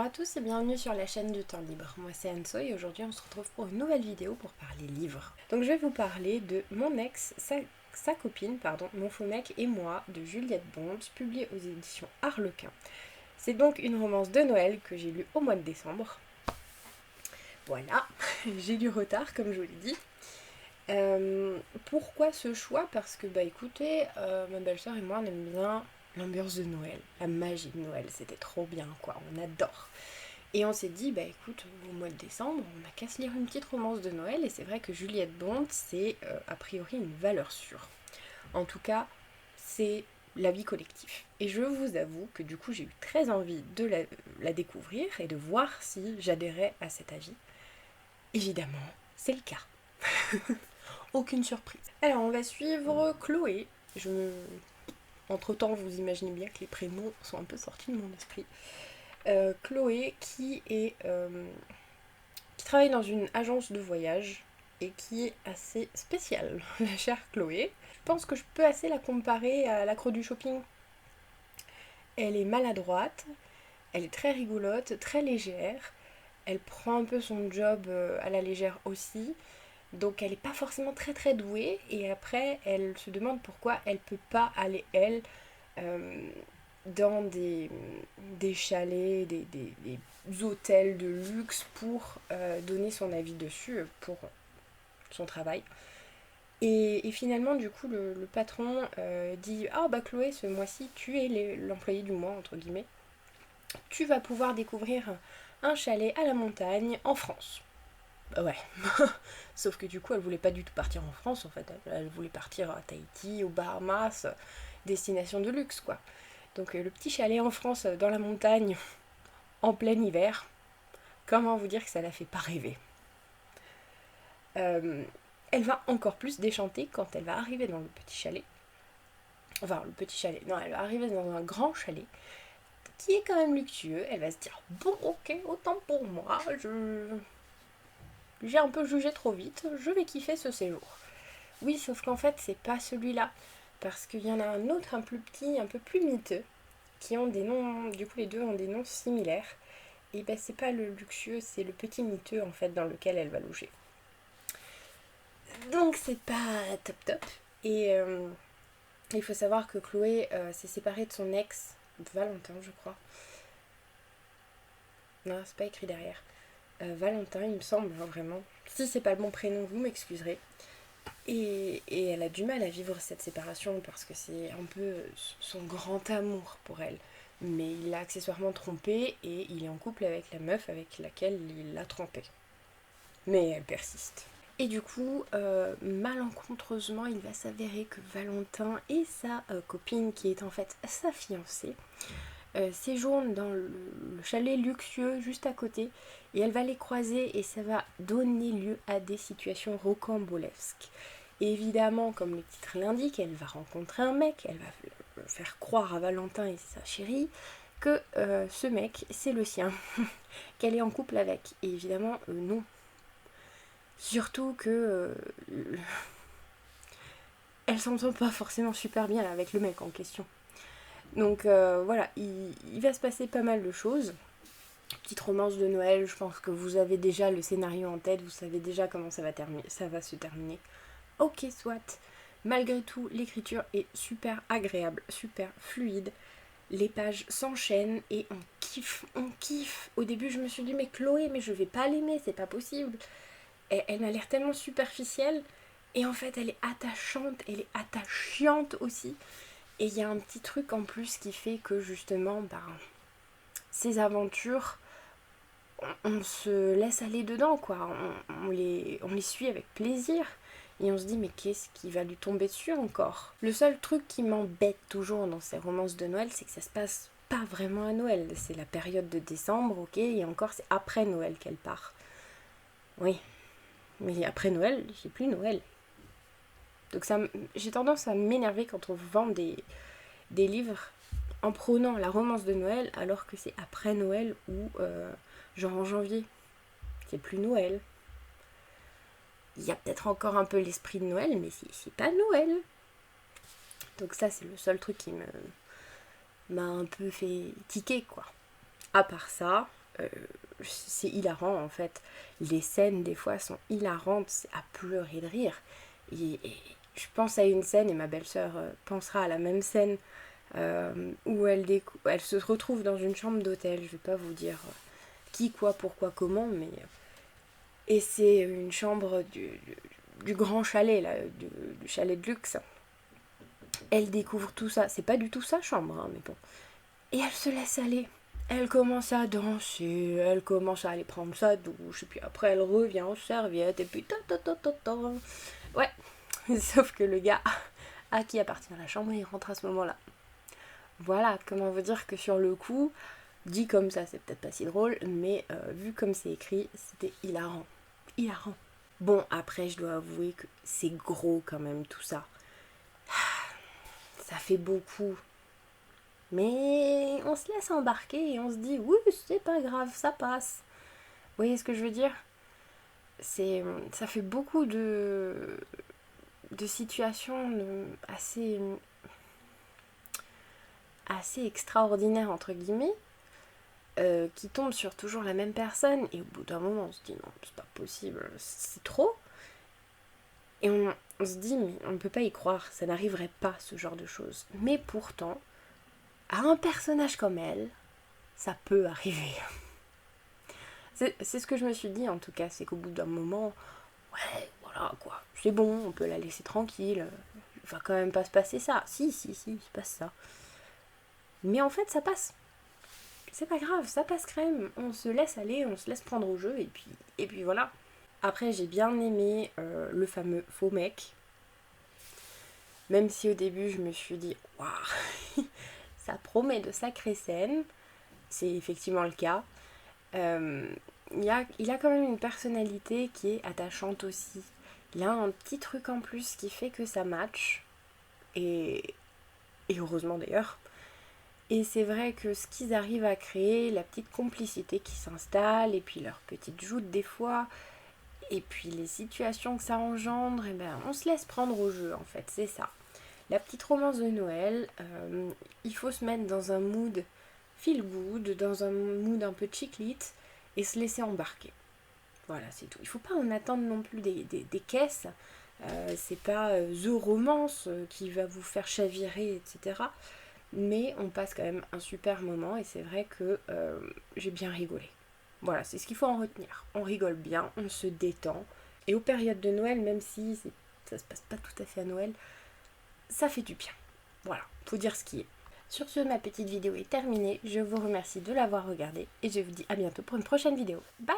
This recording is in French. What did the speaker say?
à tous et bienvenue sur la chaîne du temps libre. Moi c'est Anso et aujourd'hui on se retrouve pour une nouvelle vidéo pour parler livres. Donc je vais vous parler de Mon ex, sa copine, mon faux mec et moi de Juliette Bond, publiée aux éditions Harlequin. C'est donc une romance de Noël que j'ai lue au mois de décembre. Voilà, j'ai du retard comme je vous l'ai dit. Pourquoi ce choix? Parce que écoutez, ma belle-sœur et moi on aime bien l'ambiance de Noël, la magie de Noël, c'était trop bien quoi, on adore. Et on s'est dit, écoute, au mois de décembre, on a qu'à se lire une petite romance de Noël, et c'est vrai que Juliette Bond, c'est a priori une valeur sûre. En tout cas, c'est l'avis collectif. Et je vous avoue que du coup, j'ai eu très envie de la découvrir et de voir si j'adhérais à cet avis. Évidemment, c'est le cas. Aucune surprise. Alors, on va suivre Chloé. Entre-temps, vous imaginez bien que les prénoms sont un peu sortis de mon esprit. Chloé qui travaille dans une agence de voyage et qui est assez spéciale, la chère Chloé. Je pense que je peux assez la comparer à l'accro du shopping. Elle est maladroite, elle est très rigolote, très légère, elle prend un peu son job à la légère aussi, donc elle n'est pas forcément très très douée, et après elle se demande pourquoi elle peut pas aller elle dans des chalets, des hôtels de luxe pour donner son avis dessus pour son travail. Et finalement, du coup, le patron dit ah Chloé, ce mois-ci, tu es l'employé du mois, entre guillemets. Tu vas pouvoir découvrir un chalet à la montagne en France. Ouais. Sauf que du coup, elle voulait pas du tout partir en France, en fait. Elle voulait partir à Tahiti, aux Bahamas, destination de luxe, quoi. Donc le petit chalet en France, dans la montagne, en plein hiver, comment vous dire que ça la fait pas rêver. Elle va encore plus déchanter quand elle va arriver dans le petit chalet. Enfin, le petit chalet, non, elle va arriver dans un grand chalet qui est quand même luxueux. Elle va se dire, bon, ok, autant pour moi, j'ai un peu jugé trop vite, je vais kiffer ce séjour. Oui, sauf qu'en fait, c'est pas celui-là. Parce qu'il y en a un autre, un plus petit, un peu plus miteux, qui ont des noms, du coup les deux ont des noms similaires. Et c'est pas le luxueux, c'est le petit miteux en fait dans lequel elle va loger. Donc c'est pas top top. Et il faut savoir que Chloé s'est séparée de son ex, Valentin je crois. Non, c'est pas écrit derrière. Valentin il me semble, vraiment. Si c'est pas le bon prénom, vous m'excuserez. Et elle a du mal à vivre cette séparation parce que c'est un peu son grand amour pour elle. Mais il l'a accessoirement trompée et il est en couple avec la meuf avec laquelle il l'a trompée. Mais elle persiste. Et du coup, malencontreusement, il va s'avérer que Valentin et sa copine, qui est en fait sa fiancée, séjournent dans le chalet luxueux juste à côté, et elle va les croiser et ça va donner lieu à des situations rocambolesques. Et évidemment, comme le titre l'indique, elle va rencontrer un mec, elle va faire croire à Valentin et sa chérie que ce mec, c'est le sien, qu'elle est en couple avec. Et évidemment, non. Surtout que elle s'entend pas forcément super bien avec le mec en question. Donc voilà, il va se passer pas mal de choses. Petite romance de Noël, je pense que vous avez déjà le scénario en tête, vous savez déjà comment ça va se terminer. Ok, soit. Malgré tout, l'écriture est super agréable, super fluide. Les pages s'enchaînent et on kiffe, on kiffe. Au début, je me suis dit, mais Chloé, mais je vais pas l'aimer, c'est pas possible. Elle m'a l'air tellement superficielle. Et en fait, elle est attachante, elle est attachante aussi. Et il y a un petit truc en plus qui fait que justement, ces aventures, on se laisse aller dedans, quoi. On les suit avec plaisir. Et on se dit, mais qu'est-ce qui va lui tomber dessus encore? Le seul truc qui m'embête toujours dans ces romances de Noël, c'est que ça se passe pas vraiment à Noël. C'est la période de décembre, ok, et encore c'est après Noël qu'elle part. Oui, mais après Noël, j'ai plus Noël. Donc j'ai tendance à m'énerver quand on vend des livres en prônant la romance de Noël alors que c'est après Noël ou genre en janvier. C'est plus Noël. Il y a peut-être encore un peu l'esprit de Noël, mais c'est pas Noël. Donc ça, c'est le seul truc qui m'a un peu fait tiquer, quoi. À part ça, c'est hilarant en fait. Les scènes des fois sont hilarantes, c'est à pleurer de rire. Et je pense à une scène, et ma belle-sœur pensera à la même scène, où elle se retrouve dans une chambre d'hôtel. Je vais pas vous dire qui, quoi, pourquoi, comment, mais... Et c'est une chambre du grand chalet, là, du chalet de luxe. Elle découvre tout ça. C'est pas du tout sa chambre, hein, mais bon. Et elle se laisse aller. Elle commence à danser, elle commence à aller prendre sa douche, et puis après elle revient aux serviettes, et puis ta. Ouais, sauf que le gars à qui appartient la chambre, il rentre à ce moment-là. Voilà, comment vous dire que sur le coup, dit comme ça, c'est peut-être pas si drôle, mais vu comme c'est écrit, c'était hilarant. Hilarant. Bon, après, je dois avouer que c'est gros quand même tout ça. Ça fait beaucoup. Mais on se laisse embarquer et on se dit, oui, c'est pas grave, ça passe. Vous voyez ce que je veux dire? Ça fait beaucoup de situations assez extraordinaires, entre guillemets, qui tombent sur toujours la même personne. Et au bout d'un moment, on se dit, non, c'est pas possible, c'est trop. Et on se dit, mais on ne peut pas y croire, ça n'arriverait pas, ce genre de choses. Mais pourtant, à un personnage comme elle, ça peut arriver. C'est ce que je me suis dit en tout cas, c'est qu'au bout d'un moment, ouais, voilà quoi, c'est bon, on peut la laisser tranquille, il va quand même pas se passer ça. Si, il se passe ça. Mais en fait, ça passe. C'est pas grave, ça passe crème. On se laisse aller, on se laisse prendre au jeu, et puis voilà. Après, j'ai bien aimé le fameux faux mec. Même si au début, je me suis dit, waouh, ça promet de sacrées scènes. C'est effectivement le cas. Il a quand même une personnalité qui est attachante aussi. Il a un petit truc en plus qui fait que ça match. Et heureusement d'ailleurs. Et c'est vrai que ce qu'ils arrivent à créer, la petite complicité qui s'installe, et puis leur petite joute des fois, et puis les situations que ça engendre, et ben on se laisse prendre au jeu en fait, c'est ça. La petite romance de Noël, il faut se mettre dans un mood feel good, dans un mood un peu chick-lit, et se laisser embarquer. Voilà, c'est tout. Il faut pas en attendre non plus des caisses. C'est pas The Romance qui va vous faire chavirer, etc. Mais on passe quand même un super moment et c'est vrai que j'ai bien rigolé. Voilà, c'est ce qu'il faut en retenir. On rigole bien, on se détend. Et aux périodes de Noël, même si ça se passe pas tout à fait à Noël, ça fait du bien. Voilà, faut dire ce qui est. Sur ce, ma petite vidéo est terminée. Je vous remercie de l'avoir regardée et je vous dis à bientôt pour une prochaine vidéo. Bye!